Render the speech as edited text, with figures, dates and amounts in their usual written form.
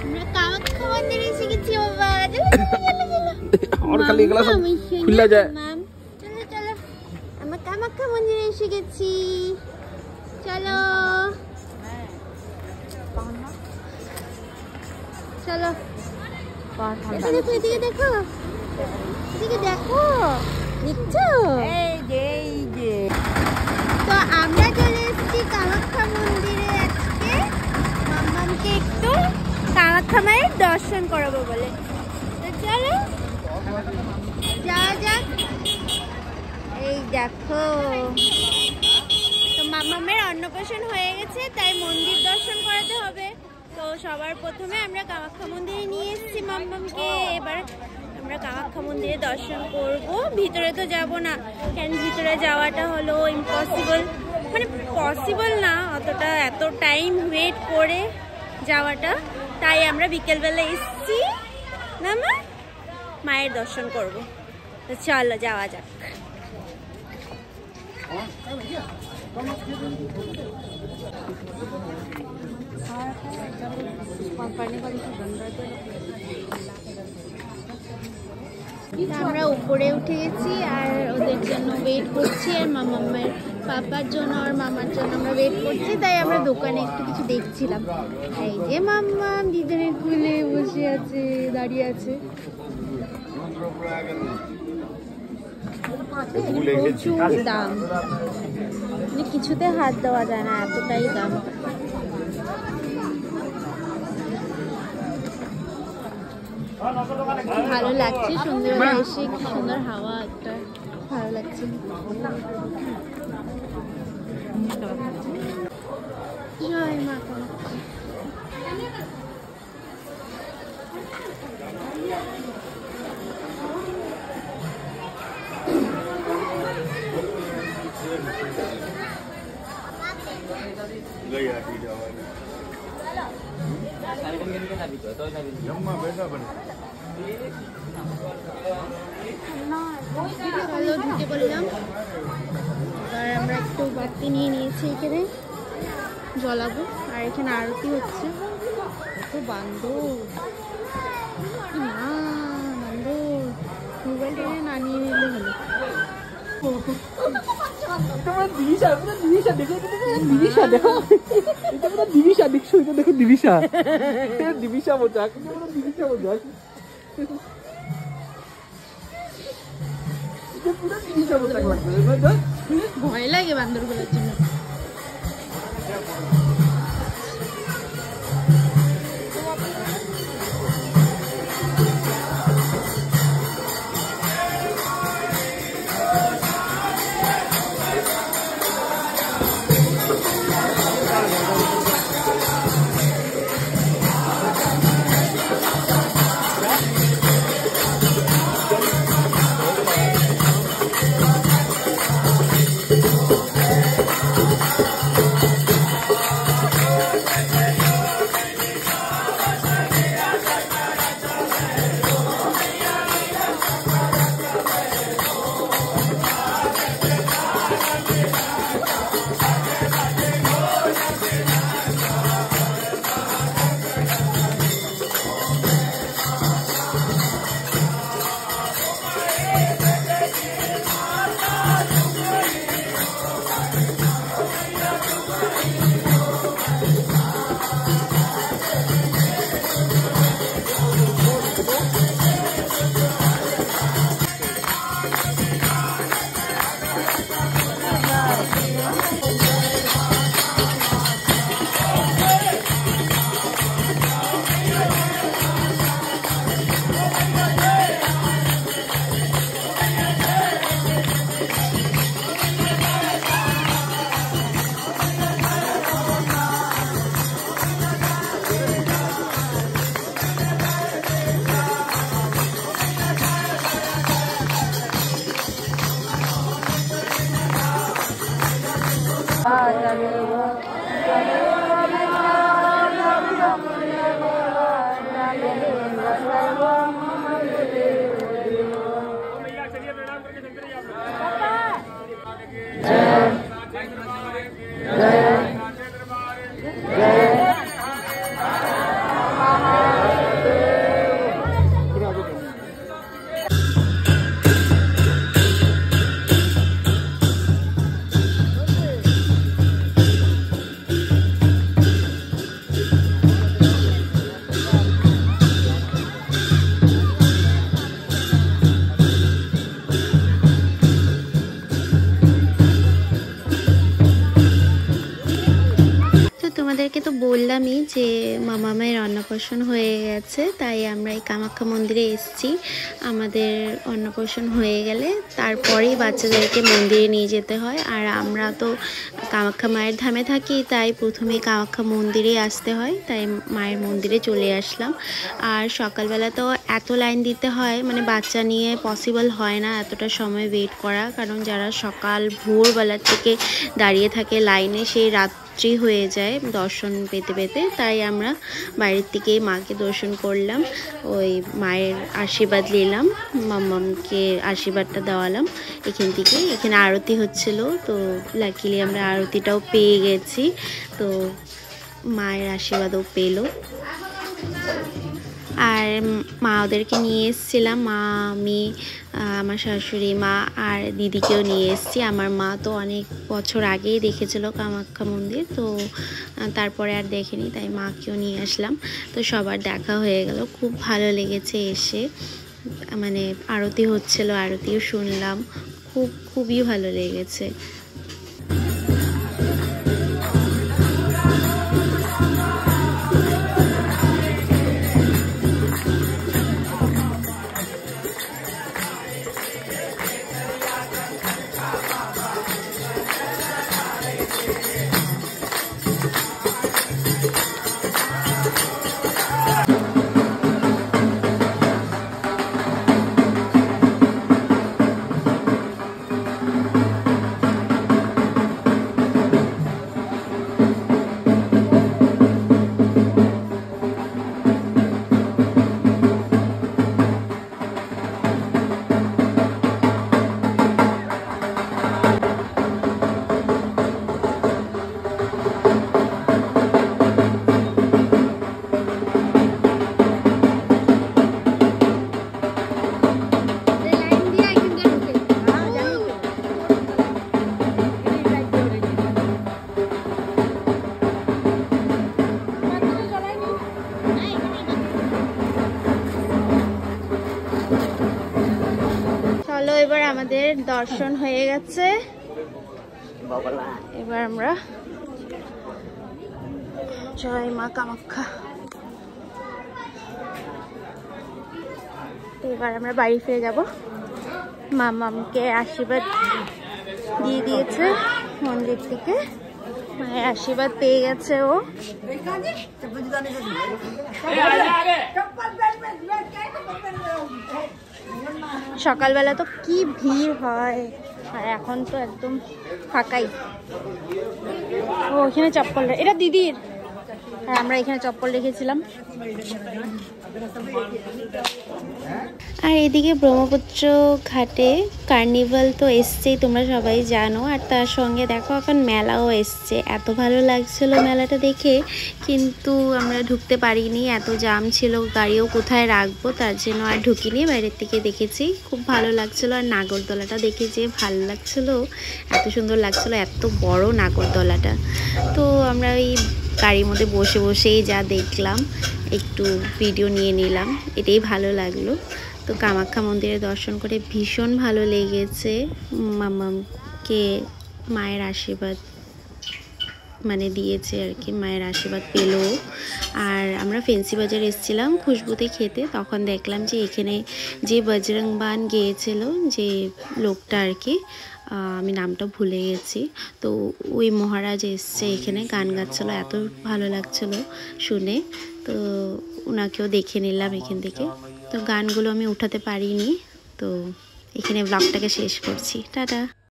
আমরা কামাখ্যা মন্দিরে এসে গেছি বাবা। और खाली এগুলা সব খুলে যায়। চলো চলো আমরা কামাখ্যা মন্দিরে এসে গেছি। চলো চলো দেখো এদিকে দেখো এদিকে দেখো দেখছো তো আমরা চলে এসেছি কামাখ্যা মন্দিরে। আজকে মাম্মামকে একটু কামাখ্যা মায়ের দর্শন করাবো বলে, তো চলো যাওয়া যাক। এই দেখো তো মাম্মামের অন্নপ্রাশন হয়ে গেছে, তাই মন্দির দর্শন করাতে হবে। তো সবার প্রথমে আমরা কামাখ্যা মন্দিরে নিয়ে এসেছি মাম্মামকে। এবার আমরা কামাখ্যা মন্দিরে দর্শন করব। ভিতরে তো যাব না, কেন ভিতরে যাওয়াটা হলো ইম্পসিবল, মানে পসিবল না অতটা, এত টাইম ওয়েট করে যাওয়াটা। তাই আমরা বিকেলবেলা এসেছি না মায়ের দর্শন করব। তো চলো যাওয়া যাক। আমরা উপরে উঠে গেছি আর ওদের জন্য ওয়েট করছি, আর মামার পাপার জন্য আর মামার জন্য আমরা ওয়েট করছি। তাই আমরা দোকানে একটু কিছু দেখছিলাম। এই যে মাম্মা দিদারের কোলে বসে আছে, দাঁড়িয়ে আছে। প্রচুর দাম, কিছুতে হাত দেওয়া যায় না, এতটাই দাম। ভালো লাগছে সন্ধ্যেবেলা এসে, কি সুন্দর হাওয়া, একটা ভালো লাগছে। জয় মা কামাখ্যা। ঢুকে পড়লাম। এবার আমরা একটু বাতি নিয়ে নিয়েছি, এখানে জ্বলাবো। আর এখানে আরতি হচ্ছে। তো বান্দর না, বান্দর মোবাইলটা না নিয়ে নিলে হলো। ভয় লাগে বান্দরগুলোর জন্য। বললামই যে মামামের অন্নপ্রাশন হয়ে গেছে, তাই আমরা এই কামাখ্যা মন্দিরে এসেছি। আমাদের অন্নপ্রাশন হয়ে গেলে তারপরেই বাচ্চাদেরকে মন্দিরে নিয়ে যেতে হয়। আর আমরা তো কামাখ্যা মায়ের ধামে থাকি, তাই প্রথমে কামাখ্যা মন্দিরে আসতে হয়, তাই মায়ের মন্দিরে চলে আসলাম। আর সকালবেলা তো এত লাইন দিতে হয়, মানে বাচ্চা নিয়ে পসিবল হয় না এতটা সময় ওয়েট করা, কারণ যারা সকাল ভোরবেলার থেকে দাঁড়িয়ে থাকে লাইনে সেই রাত্রি হয়ে যায় দর্শন পেতে পেতে। তাই আমরা বাইরের থেকে মাকে দর্শন করলাম, ওই মায়ের আশীর্বাদ নিলাম, মাম্মামকে আশীর্বাদটা দেওয়ালাম এখান থেকে। এখানে আরতি হচ্ছিল, তো লাকিলি আমরা আরতিটাও পেয়ে গেছি, তো মায়ের আশীর্বাদও পেল। আর মা ওদেরকে নিয়ে এসেছিলাম, মা, আমি, আমার শাশুড়ি মা আর দিদিকেও নিয়ে এসেছি। আমার মা তো অনেক বছর আগেই দেখেছিল কামাখ্যা মন্দির, তো তারপরে আর দেখেনি, তাই মাকেও নিয়ে আসলাম। তো সবার দেখা হয়ে গেল, খুব ভালো লেগেছে এসে, মানে আরতি হচ্ছিল, আরতিও শুনলাম, খুবই ভালো লেগেছে। এবার আমাদের দর্শন হয়ে গেছে, এবার আমরা জয় মা কামাখ্যা। এবার আমরা বাড়ি ফিরে যাব। মামামকে আশীর্বাদ দিয়ে দিয়েছে মন্দির থেকে, মায়ের আশীর্বাদ পেয়ে গেছে ও। সকালবেলা তো কি ভিড় হয়, আর এখন তো একদম ফাঁকাই। ও এখানে চপ্পল, এটা দিদির, আর আমরা এখানে চপ্পল রেখেছিলাম। আর এদিকে ব্রহ্মপুত্র ঘাটে কার্নিভাল তো এসছেই, তোমরা সবাই জানো, আর তার সঙ্গে দেখো এখন মেলাও এসছে। এত ভালো লাগছিল মেলাটা দেখে, কিন্তু আমরা ঢুকতে পারিনি, এত জাম ছিল, গাড়িও কোথায় রাখবো, তার জন্য আর ঢুকিনি, বাইরের থেকে দেখেছি। খুব ভালো লাগছিল, আর নাগরদোলাটা দেখে যে ভালো লাগছিল, এত সুন্দর লাগছিল, এত বড় নাগরদোলাটা। তো আমরা ওই গাড়ির মধ্যে বসে বসেই যা দেখলাম, একটু ভিডিও নিয়ে নিলাম, এটাই ভালো লাগলো। তো কামাখ্যা মন্দিরে দর্শন করে ভীষণ ভালো লেগেছে। মামামকে মায়ের আশীর্বাদ মানে দিয়েছে আর কি, মায়ের আশীর্বাদ পেল। আর আমরা ফেন্সি বাজার এসেছিলাম খুশবুতে খেতে, তখন দেখলাম যে এখানে যে বজরং বান গেয়েছিল যে লোকটা আর কি, আমি নামটা ভুলে গেছি, তো ওই মহারাজ এসছে এখানে, গান গাচ্ছিলো, এত ভালো লাগছিলো শুনে। তো ওনাকেও দেখে নিলাম এখান থেকে। তো গানগুলো আমি উঠাতে পারিনি, তো এখানে ব্লগটাকে শেষ করছি, টাটা।